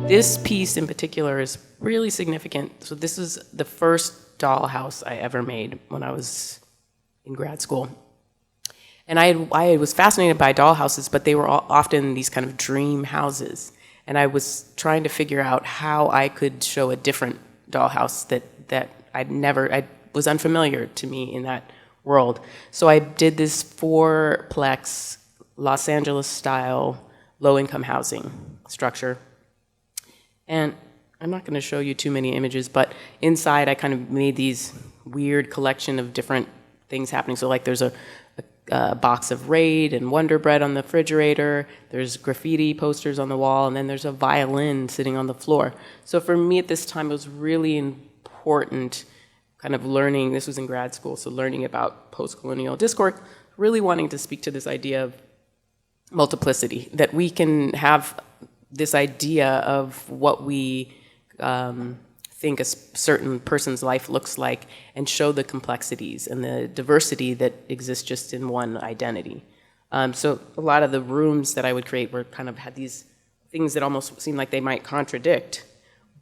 This piece in particular is really significant. So this is the first dollhouse I ever made when I was in grad school. And I was fascinated by dollhouses, but they were often these kind of dream houses. And I was trying to figure out how I could show a different dollhouse that I was unfamiliar to me in that world. So I did this fourplex Los Angeles style low-income housing structure. And I'm not going to show you too many images, but inside I kind of made these weird collection of different things happening. So like there's a box of Raid and Wonder Bread on the refrigerator, there's graffiti posters on the wall, and then there's a violin sitting on the floor. So for me at this time, it was really important kind of learning, this was in grad school, so learning about post-colonial discourse, really wanting to speak to this idea of multiplicity, that we can have this idea of what we think a certain person's life looks like and show the complexities and the diversity that exists just in one identity. So a lot of the rooms that I would create were kind of had these things that almost seemed like they might contradict,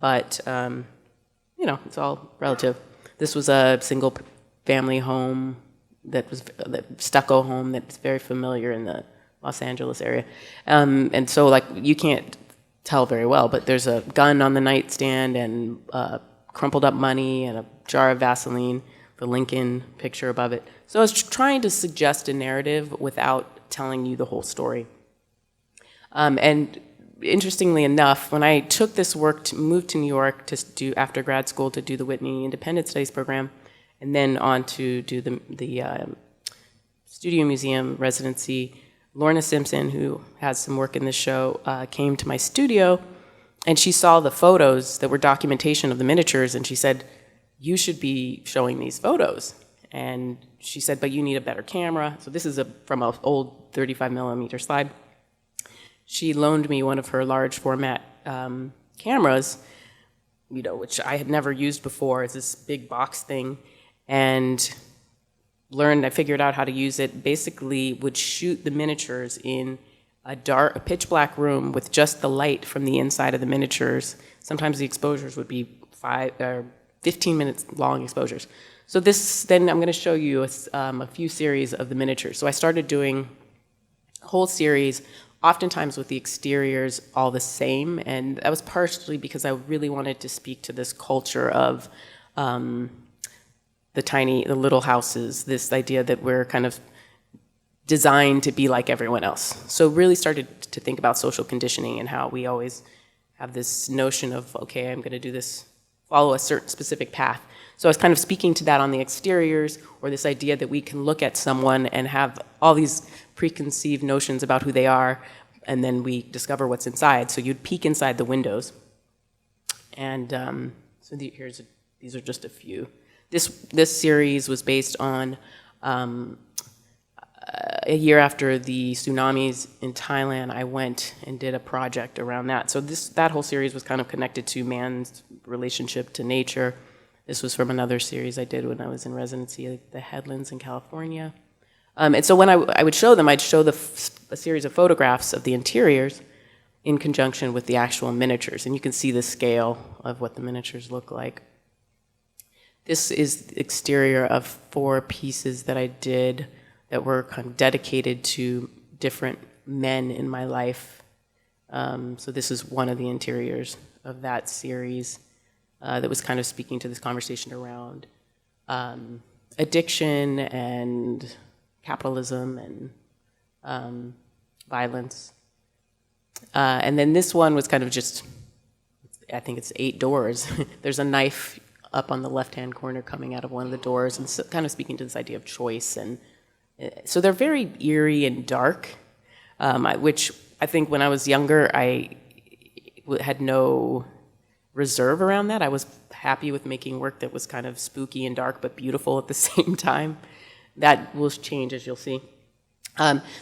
but you know, it's all relative. This was a single family home that was the stucco home that's very familiar in the Los Angeles area. And so like you can't tell very well, but there's a gun on the nightstand and crumpled up money and a jar of Vaseline, the Lincoln picture above it. So I was trying to suggest a narrative without telling you the whole story. And interestingly enough, when I took this work to move to New York to do after grad school to do the Whitney Independent Studies program, and then on to do the Studio Museum residency, Lorna Simpson, who has some work in this show, came to my studio, and she saw the photos that were documentation of the miniatures, and she said, "You should be showing these photos." And she said, "But you need a better camera." So this is from an old 35 millimeter slide. She loaned me one of her large format cameras, you know, which I had never used before. It's this big box thing, and I figured out how to use it, basically would shoot the miniatures in a pitch black room with just the light from the inside of the miniatures. Sometimes the exposures would be 15 minutes long exposures. So then I'm gonna show you a few series of the miniatures. So I started doing a whole series, oftentimes with the exteriors all the same, and that was partially because I really wanted to speak to this culture of the little houses, this idea that we're kind of designed to be like everyone else. So really started to think about social conditioning and how we always have this notion of, okay, I'm gonna do this, follow a certain specific path. So I was kind of speaking to that on the exteriors, or this idea that we can look at someone and have all these preconceived notions about who they are, and then we discover what's inside. So you'd peek inside the windows. And so these are just a few. This series was based on a year after the tsunamis in Thailand. I went and did a project around that. So that whole series was kind of connected to man's relationship to nature. This was from another series I did when I was in residency at the Headlands in California. And so when I would show them, I'd show a series of photographs of the interiors in conjunction with the actual miniatures. And you can see the scale of what the miniatures look like. This is the exterior of 4 pieces that I did that were kind of dedicated to different men in my life. So this is one of the interiors of that series that was kind of speaking to this conversation around addiction and capitalism and violence. And then this one was kind of just, I think it's 8 doors. There's a knife up on the left-hand corner coming out of one of the doors, and so kind of speaking to this idea of choice. And so they're very eerie and dark, which I think when I was younger, I had no reserve around that. I was happy with making work that was kind of spooky and dark, but beautiful at the same time. That will change, as you'll see.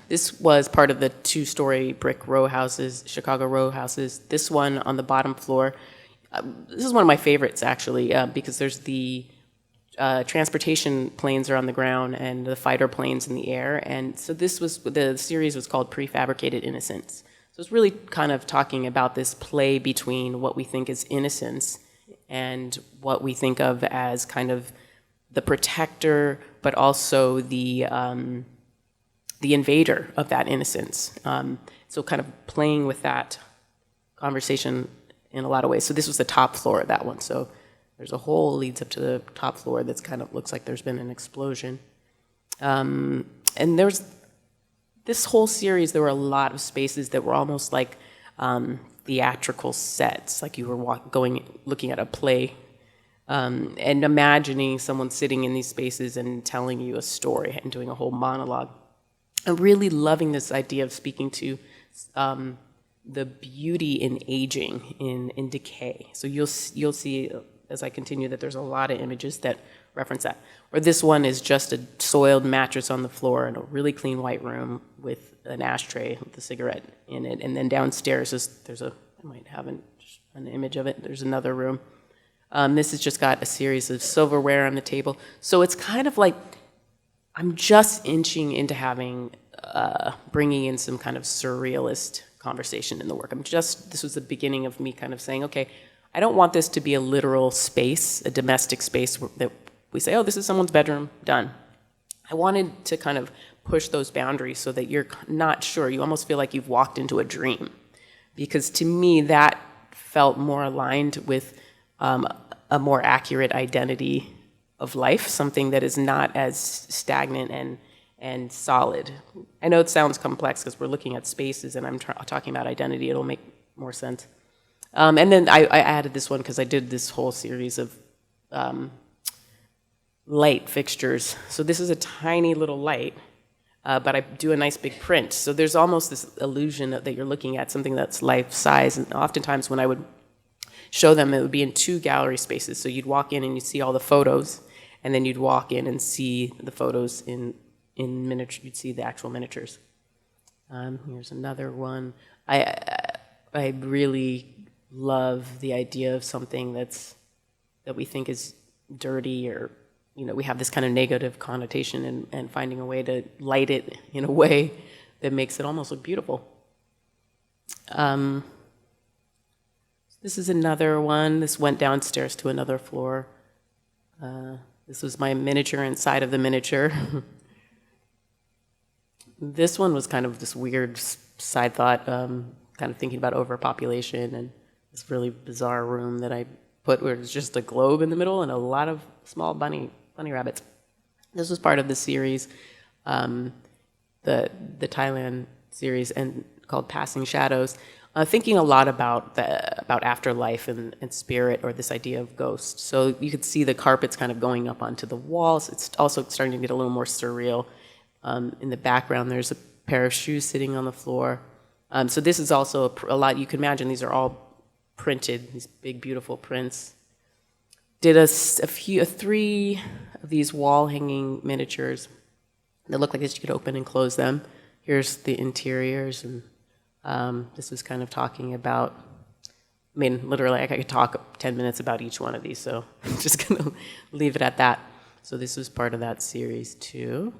This was part of the two-story brick row houses, Chicago row houses. This one on the bottom floor, this is one of my favorites actually, because there's the transportation planes are on the ground and the fighter planes in the air. And so the series was called Prefabricated Innocence. So it's really kind of talking about this play between what we think is innocence and what we think of as kind of the protector, but also the invader of that innocence. So kind of playing with that conversation in a lot of ways. So this was the top floor of that one. So there's a hole leads up to the top floor that's kind of looks like there's been an explosion. And there's this whole series, there were a lot of spaces that were almost like theatrical sets, like you were looking at a play and imagining someone sitting in these spaces and telling you a story and doing a whole monologue. I'm really loving this idea of speaking to the beauty in aging, in decay. So you'll see as I continue that there's a lot of images that reference that. Or this one is just a soiled mattress on the floor in a really clean white room with an ashtray with a cigarette in it. And then downstairs I might have an image of it. There's another room. This has just got a series of silverware on the table. So it's kind of like I'm just inching into bringing in some kind of surrealist conversation in the work. This was the beginning of me kind of saying, okay, I don't want this to be a literal space, a domestic space that we say, oh, this is someone's bedroom, done. I wanted to kind of push those boundaries so that you're not sure. You almost feel like you've walked into a dream. Because to me, that felt more aligned with a more accurate identity of life, something that is not as stagnant and solid. I know it sounds complex because we're looking at spaces and I'm talking about identity. It'll make more sense. And then I added this one because I did this whole series of light fixtures. So this is a tiny little light, but I do a nice big print. So there's almost this illusion that you're looking at something that's life size. And oftentimes when I would show them, it would be in two gallery spaces. So you'd walk in and you'd see all the photos, and then you'd walk in and see the photos in miniature. You'd see the actual miniatures. Here's another one. I really love the idea of something that we think is dirty, or we have this kind of negative connotation, and finding a way to light it in a way that makes it almost look beautiful. This is another one. This went downstairs to another floor. This was my miniature inside of the miniature. This one was kind of this weird side thought, kind of thinking about overpopulation and this really bizarre room that I put where it's just a globe in the middle and a lot of small bunny rabbits. This was part of the series, the Thailand series, and called Passing Shadows. Thinking a lot about afterlife and spirit, or this idea of ghosts. So you could see the carpets kind of going up onto the walls. It's also starting to get a little more surreal. In the background, there's a pair of shoes sitting on the floor. So this is also a lot. You can imagine these are all printed, these big, beautiful prints. Did three of these wall-hanging miniatures that look like this. You could open and close them. Here's the interiors, and this was kind of talking about, literally I could talk 10 minutes about each one of these, so I'm just going to leave it at that. So this was part of that series too.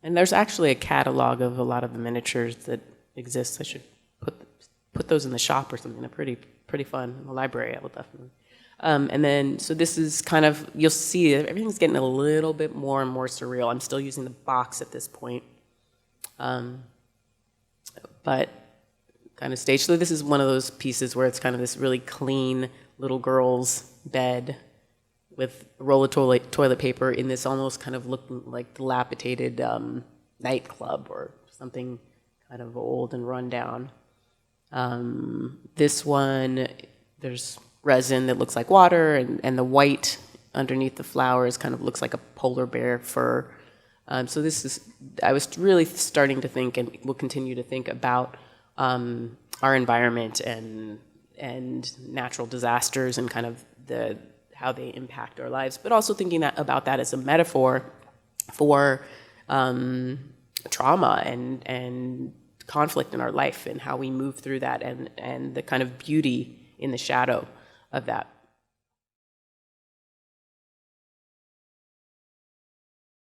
And there's actually a catalog of a lot of the miniatures that exist. I should put those in the shop or something. They're pretty fun. In the library, I will definitely. And then, so this is kind of, you'll see everything's getting a little bit more and more surreal. I'm still using the box at this point. But kind of staged. So this is one of those pieces where it's kind of this really clean little girl's bed with a roll of toilet paper in this almost kind of looking like dilapidated nightclub or something kind of old and run down. This one, there's resin that looks like water, and the white underneath the flowers kind of looks like a polar bear fur. So I was really starting to think, and will continue to think about our environment and natural disasters, and kind of how they impact our lives, but also thinking about that as a metaphor for trauma and conflict in our life and how we move through that and the kind of beauty in the shadow of that.